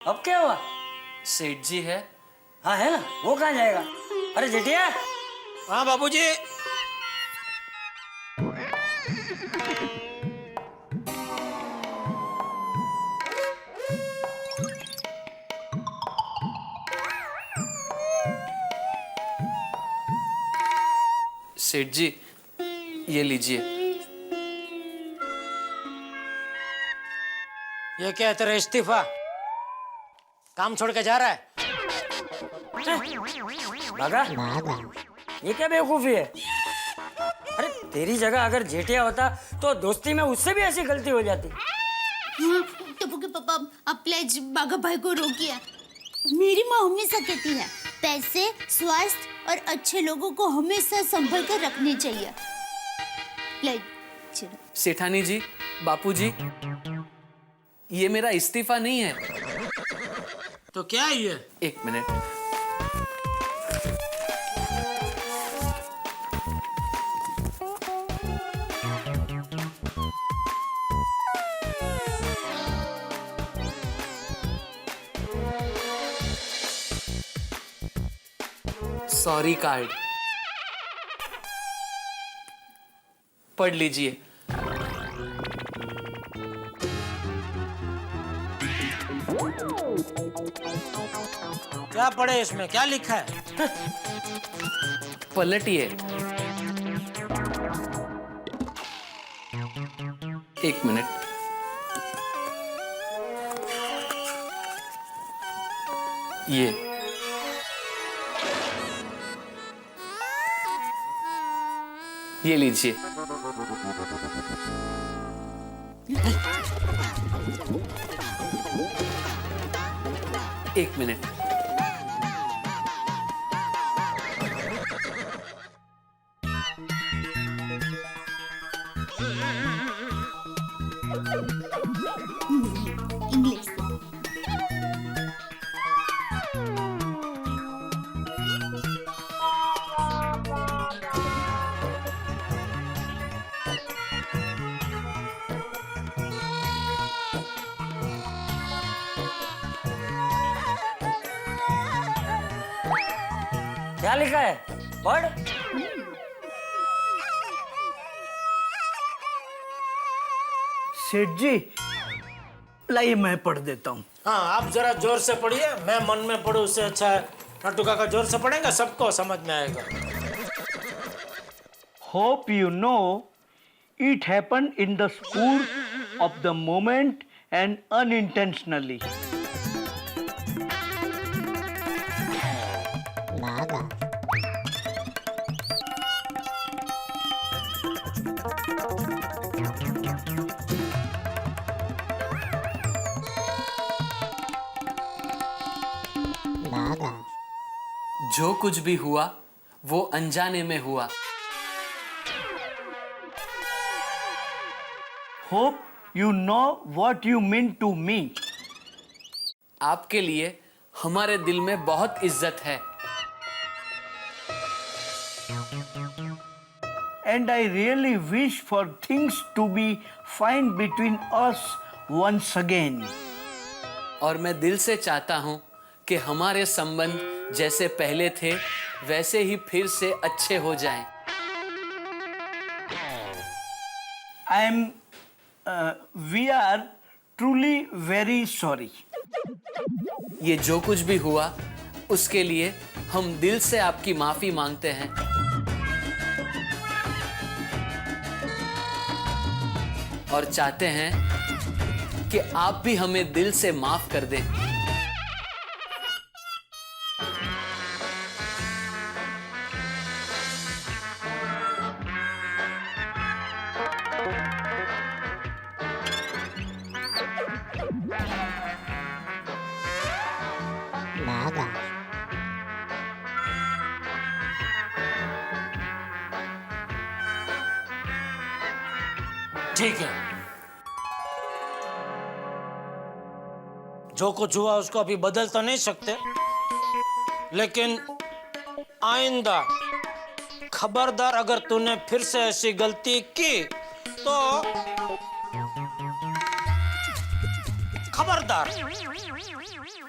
अब क्या हुआ? सेठ जी है। हाँ है ना, वो कहाँ जाएगा? अरे जेठिया। हाँ बाबूजी। सेठ जी, ये लीजिए। ये क्या है तेरा इस्तीफा? काम छोड़ के जा रहा है? भागा? ये क्या बेवकूफी है? अरे तेरी जगह अगर जेठिया होता तो दोस्ती में उससे भी ऐसी गलती हो जाती। टप्पू के पापा, आप प्लीज बाघा भाई को रोकिए। मेरी माँ हमेशा कहती है पैसे, स्वास्थ्य और अच्छे लोगों को हमेशा संभल कर रखने चाहिए। प्लीज चलो। सेठानी जी, बापूजी, ये मेरा इस्तीफा नहीं है। तो क्या है ये? एक मिनट। सॉरी कार्ड, पढ़ लीजिए। क्या पढ़े इसमें? क्या लिखा है? पलटिए। एक मिनट। ये लीजिए। एक मिनट। इंग्लिश। क्या लिखा है? पढ़। सेठ जी, लाइए मैं पढ़ देता हूँ। हाँ, आप जरा जोर से पढ़िए। मैं मन में पढ़ूं उससे अच्छा है नट्टू काका जोर से पढ़ेगा, सबको समझ में आएगा। Hope you know it happen in the spur of the moment and unintentionally. जो कुछ भी हुआ वो अनजाने में हुआ। Hope you know what you mean to me. आपके लिए हमारे दिल में बहुत इज्जत है। And I really wish for things to be fine between us once again. और मैं दिल से चाहता हूं कि हमारे संबंध जैसे पहले थे वैसे ही फिर से अच्छे हो जाएं। We are truly very sorry. ये जो कुछ भी हुआ उसके लिए हम दिल से आपकी माफी मांगते हैं और चाहते हैं कि आप भी हमें दिल से माफ कर दें। ठीक है, जो कुछ हुआ उसको अभी बदल तो नहीं सकते, लेकिन आइंदा खबरदार अगर तूने फिर से ऐसी गलती की तो खबरदार।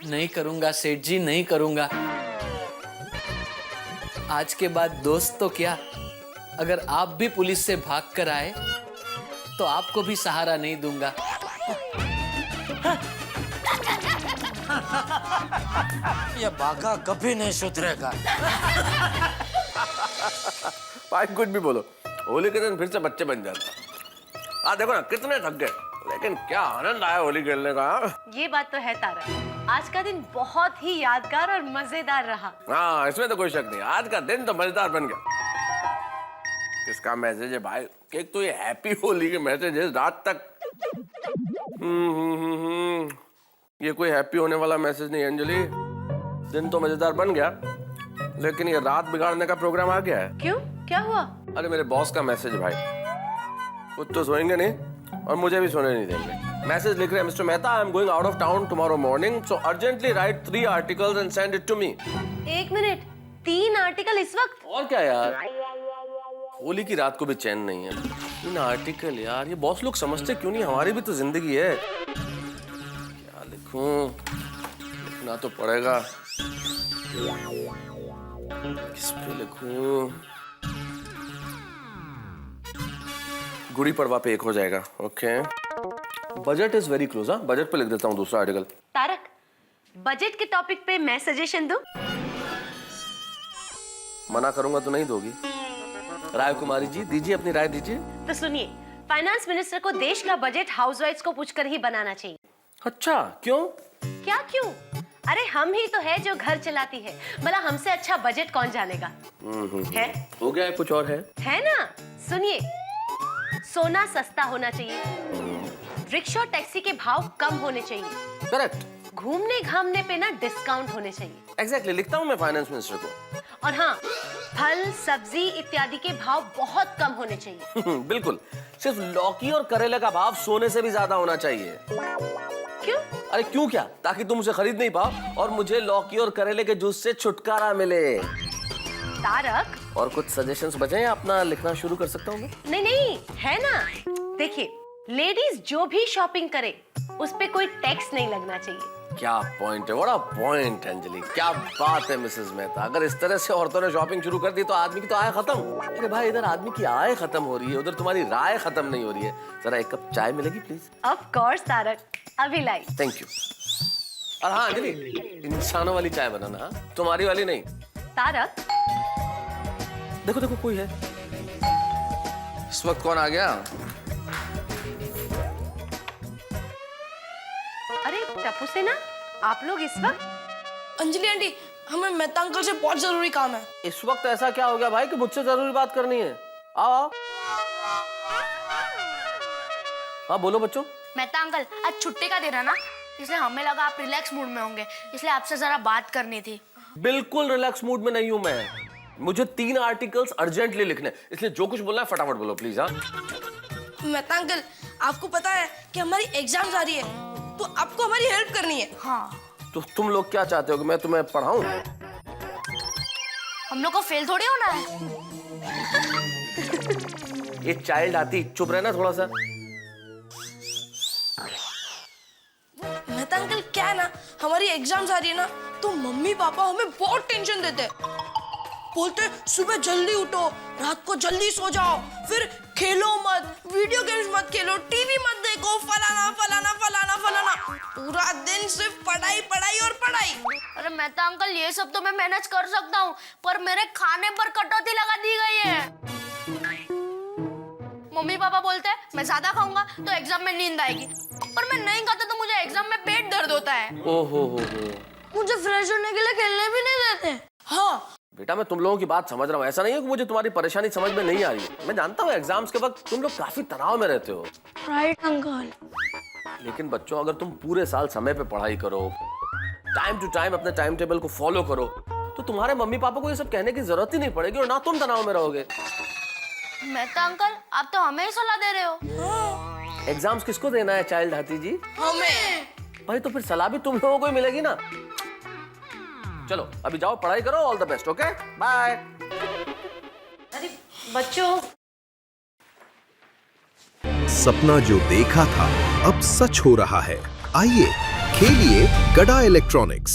नहीं करूंगा सेठ जी, नहीं करूंगा। आज के बाद दोस्त तो क्या, अगर आप भी पुलिस से भाग कर आए तो आपको भी सहारा नहीं दूंगा। ये बाघा कभी नहीं सुधरेगा। भाई कुछ भी बोलो, होली के दिन फिर से बच्चे बन जाते। देखो ना कितने थक गए, लेकिन क्या आनंद आया होली खेलने का। ये बात तो है तारक, आज का दिन बहुत ही यादगार और मजेदार रहा। हाँ, इसमें तो कोई शक नहीं, आज का दिन तो मजेदार बन गया। किसका मैसेज है भाई? एक तो ये हैप्पी होली के मैसेजेस रात तक। ये कोई हैप्पी होने वाला मैसेज नहीं अंजलि। दिन तो मजेदार बन गया, लेकिन ये रात बिगाड़ने का प्रोग्राम आ गया है। क्यों, क्या हुआ? अरे मेरे बॉस का मैसेज भाई, खुद तो सोएंगे नहीं और मुझे भी सोने नहीं देंगे। मैसेज लिख रहे हैं, mister Mehta, I am going out of town tomorrow morning, so urgently write 3 articles and send it to me. 1 minute, 3 article इस वक्त? और क्या यार, होली की रात को भी चैन नहीं है। 3 आर्टिकल यार, ये बॉस लोग समझते क्यों नहीं? हमारी भी तो जिंदगी है। क्या लिखूं? लिखना तो पड़ेगा। किस पे लिखूं? गुड़ी पड़वा पे एक हो जाएगा। Okay, budget is very close. हाँ, बजट पे लिख देता हूँ दूसरा आर्टिकल। तारक, बजट के टॉपिक पे मैं सजेशन दूं? मना करूंगा तो नहीं दोगी? राय कुमारी जी, दीजिए अपनी राय दीजिए। तो सुनिए, फाइनेंस मिनिस्टर को देश का बजट हाउसवाइफ्स को पूछकर ही बनाना चाहिए। अच्छा, क्यों? क्या क्यों? अरे हम ही तो है जो घर चलाती है, भला हमसे अच्छा बजट कौन जानेगा? है? हो गया है, कुछ और है ना? सुनिए, सोना सस्ता होना चाहिए, रिक्शा टैक्सी के भाव कम होने चाहिए, करेक्ट, घूमने घामने पे ना डिस्काउंट होने चाहिए। एग्जैक्टली, लिखता हूँ मैं फाइनेंस मिनिस्टर को। और हाँ, फल सब्जी इत्यादि के भाव बहुत कम होने चाहिए। बिल्कुल, सिर्फ लौकी और करेले का भाव सोने से भी ज्यादा होना चाहिए। क्यों? अरे क्यों क्या, ताकि तुम उसे खरीद नहीं पाओ और मुझे लौकी और करेले के जूस से छुटकारा मिले। तारक, और कुछ सजेशंस बचे हैं? अपना लिखना शुरू कर सकता हूँ मैं? नहीं, है ना। देखिए, लेडीज जो भी शॉपिंग करे उस पे कोई टैक्स नहीं लगना चाहिए। क्या पॉइंट है, बड़ा पॉइंट अंजलि, क्या बात है मिसेस मेहता। अगर इस तरह से औरतों ने शॉपिंग शुरू कर दी तो आदमी की तो आय खत्म। अरे भाई, इधर आदमी की आय खत्म हो रही है, उधर तुम्हारी राय खत्म नहीं हो रही है। जरा एक कप चाय मिलेगी प्लीज? ऑफ कोर्स तारक, अभी लाई। Thank you. और हाँ अंजलि, इंसानों वाली चाय बनाना, हाँ? तुम्हारी वाली नहीं। तारक, देखो देखो, कोई है। इस वक्त कौन आ गया? अरे टप्पू सेना, आप लोग इस वक्त? अंजलि आंटी, हमें मेहता अंकल से बहुत जरूरी काम है। इस वक्त ऐसा क्या हो गया भाई कि मुझसे जरूरी बात करनी है? आओ आओ। हाँ बोलो बच्चों। मेहता अंकल, आज छुट्टी का दिन है ना, इसलिए हमें लगा आप रिलैक्स मूड में होंगे, इसलिए आपसे जरा बात करनी थी। बिल्कुल रिलैक्स मूड में नहीं हूं मैं। मुझे 3 आर्टिकल्स अर्जेंटली लिखने, इसलिए जो कुछ बोलना है फटाफट बोलो प्लीज। हाँ मेहता अंकल, आपको पता है कि हमारी एग्जाम्स आ रही है, तो आपको हमारी हेल्प करनी है। हाँ। तो तुम लोग क्या चाहते हो कि मैं तुम्हें पढ़ाऊं? हम लोग को फेल थोड़ी होना है। ये चाइल्ड आती, चुप रहना थोड़ा सा। मेहता अंकल, क्या है ना, हमारी एग्जाम्स आ रही है ना, तो मम्मी पापा हमें बहुत टेंशन देते हैं। बोलते सुबह जल्दी उठो, रात को जल्दी सो जाओ, फिर खेलो मत, वीडियो गेम्स मत खेलो, टीवी मत देखो, फलाना फलाना फलाना फलाना, पूरा दिन सिर्फ पढ़ाई पढ़ाई और पढ़ाई। अरे मेहता अंकल, ये सब तो मैं मैनेज कर सकता हूँ, पर मेरे खाने पर कटौती लगा दी गई है। मम्मी पापा बोलते हैं मैं ज्यादा खाऊंगा तो एग्जाम में नींद आएगी, पर मैं नहीं खाता तो मुझे एग्जाम में पेट दर्द होता है। ओहो हो। मुझे फ्रेश होने के लिए खेलने भी नहीं देते। हाँ बेटा, मैं तुम लोगों की बात समझ रहा हूँ। ऐसा नहीं है कि मुझे तुम्हारी परेशानी समझ में नहीं आ रही है। मैं जानता हूँ एग्जाम्स के वक्त तुम लोग काफी तनाव में रहते हो। Right uncle. लेकिन बच्चों, अगर तुम पूरे साल समय पे पढ़ाई करो, टाइम टू टाइम अपने टाइम टेबल को फॉलो करो, तो तुम्हारे मम्मी पापा को ये सब कहने की जरूरत ही नहीं पड़ेगी और ना तुम तनाव में रहोगे। मेहता अंकल, आप तो हमें ही सलाह दे रहे हो। एग्जाम्स किसको देना है चाइल्ड हाथी जी? हमें। भाई तो फिर सलाह भी तुम लोगों को ही मिलेगी ना। चलो अभी जाओ, पढ़ाई करो। All the best. Okay, bye. अरे बच्चों, सपना जो देखा था अब सच हो रहा है। आइए खेलिए गड़ा इलेक्ट्रॉनिक्स।